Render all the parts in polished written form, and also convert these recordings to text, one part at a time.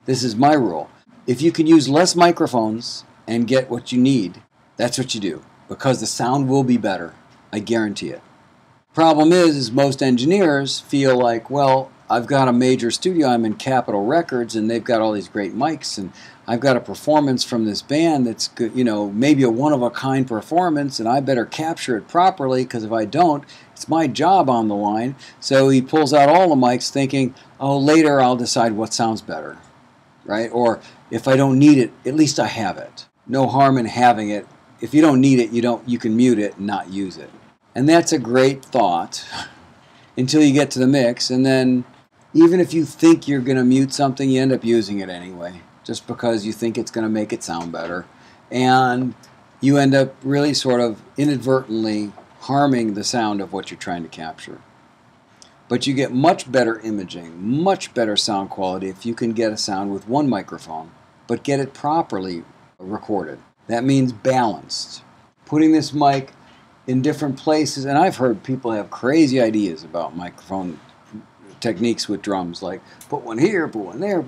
This is my rule. If you can use less microphones and get what you need, that's what you do, because the sound will be better. I guarantee it. Problem is most engineers feel like, well, I've got a major studio, I'm in Capitol Records, and they've got all these great mics, and I've got a performance from this band that's good, you know, maybe a one-of-a-kind performance, and I better capture it properly, because if I don't, it's my job on the line. So he pulls out all the mics thinking, oh, later I'll decide what sounds better, right? Or if I don't need it, at least I have it. No harm in having it. If you don't need it, you can mute it and not use it. And that's a great thought until you get to the mix, and then even if you think you're going to mute something, you end up using it anyway, just because you think it's going to make it sound better. And you end up really sort of inadvertently harming the sound of what you're trying to capture. But you get much better imaging, much better sound quality if you can get a sound with one microphone, but get it properly recorded. That means balanced. Putting this mic in different places, and I've heard people have crazy ideas about microphone techniques with drums, like put one here, put one there,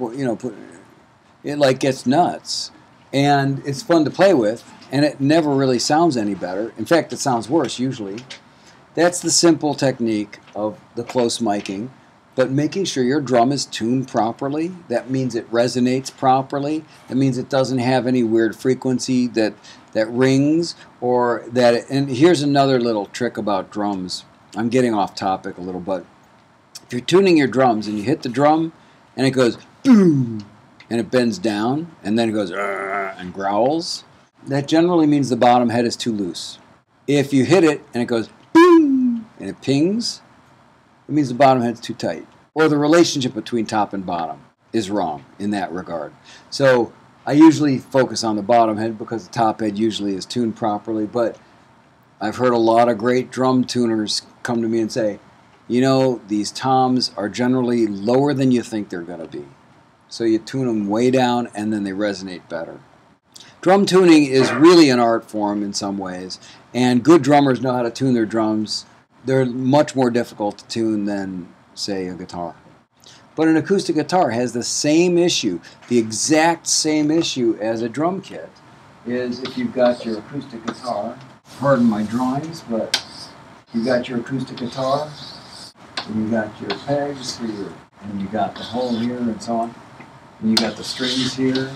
it like gets nuts. And it's fun to play with, and it never really sounds any better. In fact, it sounds worse usually. That's the simple technique of the close miking, but making sure your drum is tuned properly. That means it resonates properly. That means it doesn't have any weird frequency that rings, or that, and here's another little trick about drums. I'm getting off topic a little, but if you're tuning your drums and you hit the drum and it goes boom and it bends down and then it goes and growls, that generally means the bottom head is too loose. If you hit it and it goes boom and it pings, it means the bottom head's too tight, or the relationship between top and bottom is wrong in that regard. So I usually focus on the bottom head because the top head usually is tuned properly, but I've heard a lot of great drum tuners come to me and say, you know, these toms are generally lower than you think they're going to be. So you tune them way down and then they resonate better. Drum tuning is really an art form in some ways, and good drummers know how to tune their drums. They're much more difficult to tune than, say, a guitar. But an acoustic guitar has the same issue, the exact same issue as a drum kit, is if you've got your acoustic guitar, pardon my drawings, but you've got your acoustic guitar, and you got your pegs for your, and you got the hole here and so on, and you got the strings here.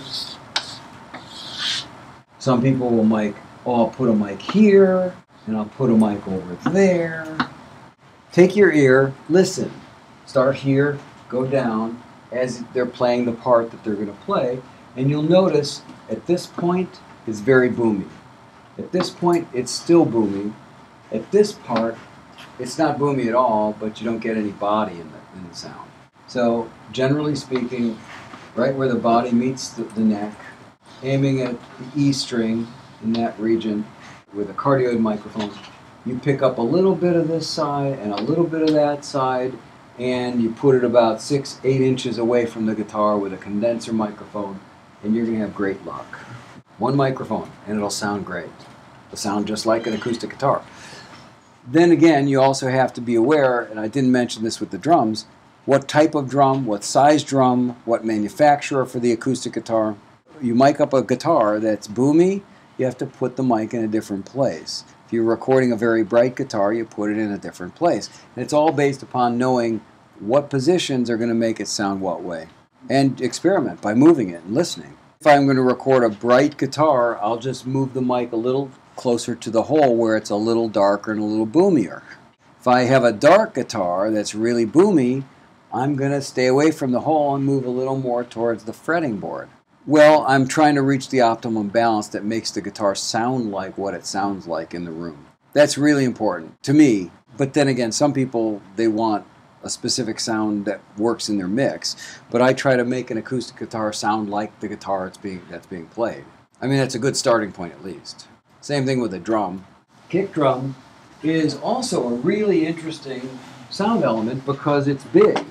Some people will mic, oh, I'll put a mic here, and I'll put a mic over there. Take your ear, listen. Start here, go down, as they're playing the part that they're going to play, and you'll notice at this point it's very boomy. At this point it's still boomy. At this part it's not boomy at all, but you don't get any body in the sound. So generally speaking, right where the body meets the neck, aiming at the E string in that region with a cardioid microphone, you pick up a little bit of this side and a little bit of that side, and you put it about 6-8 inches away from the guitar with a condenser microphone, and you're going to have great luck. One microphone, and it'll sound great. It'll sound just like an acoustic guitar. Then again, you also have to be aware, and I didn't mention this with the drums, what type of drum, what size drum, what manufacturer for the acoustic guitar. You mic up a guitar that's boomy, you have to put the mic in a different place. If you're recording a very bright guitar, you put it in a different place. And it's all based upon knowing what positions are going to make it sound what way. And experiment by moving it and listening. If I'm going to record a bright guitar, I'll just move the mic a little closer to the hole where it's a little darker and a little boomier. If I have a dark guitar that's really boomy, I'm going to stay away from the hole and move a little more towards the fretting board. Well, I'm trying to reach the optimum balance that makes the guitar sound like what it sounds like in the room. That's really important to me. But then again, some people, they want a specific sound that works in their mix. But I try to make an acoustic guitar sound like the guitar that's being played. I mean, that's a good starting point at least. Same thing with a drum. Kick drum is also a really interesting sound element because it's big.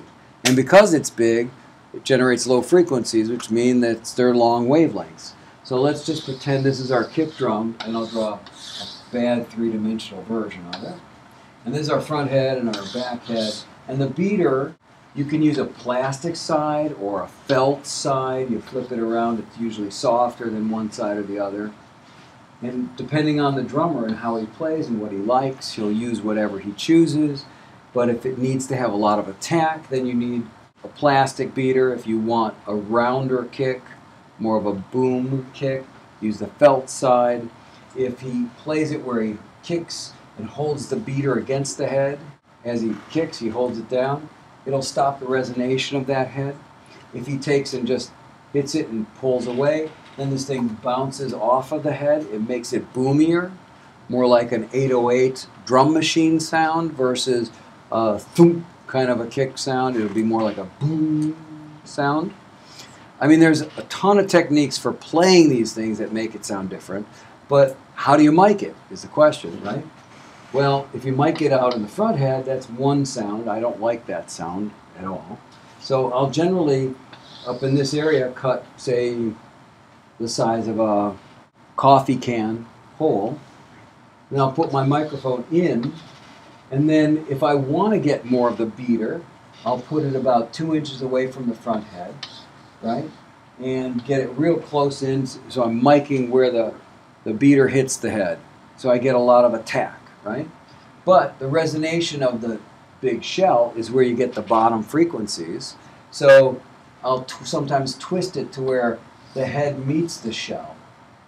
And because it's big, it generates low frequencies, which mean that they're long wavelengths. So let's just pretend this is our kick drum, and I'll draw a bad three-dimensional version of it. And this is our front head and our back head. And the beater You can use a plastic side or a felt side. You flip it around, it's usually softer than one side or the other. And depending on the drummer and how he plays and what he likes, he'll use whatever he chooses. But if it needs to have a lot of attack, then you need a plastic beater. If you want a rounder kick, more of a boom kick, use the felt side. If he plays it where he kicks and holds the beater against the head, as he kicks, he holds it down, it'll stop the resonation of that head. If he takes and just hits it and pulls away, then this thing bounces off of the head. It makes it boomier, more like an 808 drum machine sound versus a thump kind of a kick sound. It'll be more like a boom sound. I mean, there's a ton of techniques for playing these things that make it sound different, but how do you mic it is the question, right? Well, if you mic it out in the front head, that's one sound. I don't like that sound at all. So I'll generally, up in this area, cut, say, the size of a coffee can hole, and I'll put my microphone in, and then if I want to get more of the beater, I'll put it about 2 inches away from the front head, right, and get it real close in, so I'm miking where the beater hits the head, so I get a lot of attack, right? But the resonation of the big shell is where you get the bottom frequencies, so I'll sometimes twist it to where the head meets the shell.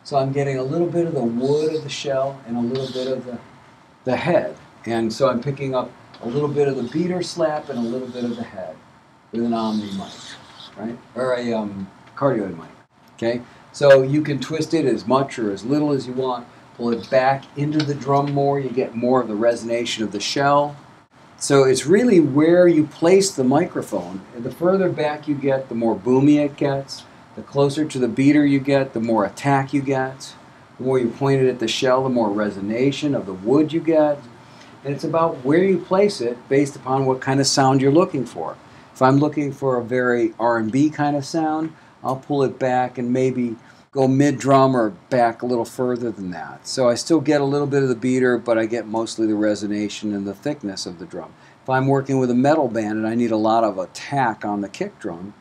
So I'm getting a little bit of the wood of the shell and a little bit of the head. And so I'm picking up a little bit of the beater slap and a little bit of the head with an Omni mic, right? Or a cardioid mic, okay? So you can twist it as much or as little as you want. Pull it back into the drum more. You get more of the resonation of the shell. So it's really where you place the microphone. And the further back you get, the more boomy it gets. The closer to the beater you get, the more attack you get. The more you point it at the shell, the more resonation of the wood you get. And it's about where you place it based upon what kind of sound you're looking for. If I'm looking for a very R&B kind of sound, I'll pull it back and maybe go mid-drum or back a little further than that. So I still get a little bit of the beater, but I get mostly the resonation and the thickness of the drum. If I'm working with a metal band and I need a lot of attack on the kick drum,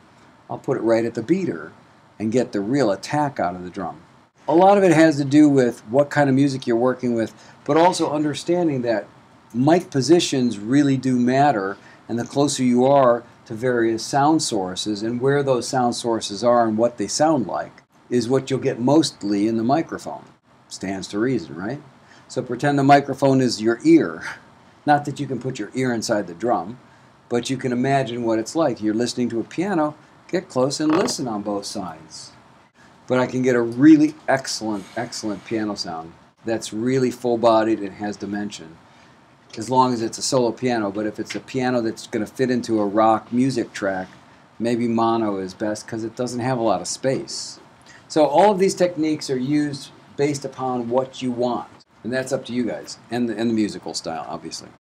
I'll put it right at the beater and get the real attack out of the drum. A lot of it has to do with what kind of music you're working with, but also understanding that mic positions really do matter, and the closer you are to various sound sources and where those sound sources are and what they sound like is what you'll get mostly in the microphone. Stands to reason, right? So pretend the microphone is your ear. Not that you can put your ear inside the drum, but you can imagine what it's like. You're listening to a piano. Get close and listen on both sides. But I can get a really excellent piano sound that's really full-bodied and has dimension, as long as it's a solo piano. But if it's a piano that's going to fit into a rock music track, maybe mono is best because it doesn't have a lot of space. So all of these techniques are used based upon what you want, and that's up to you guys, and the musical style, obviously.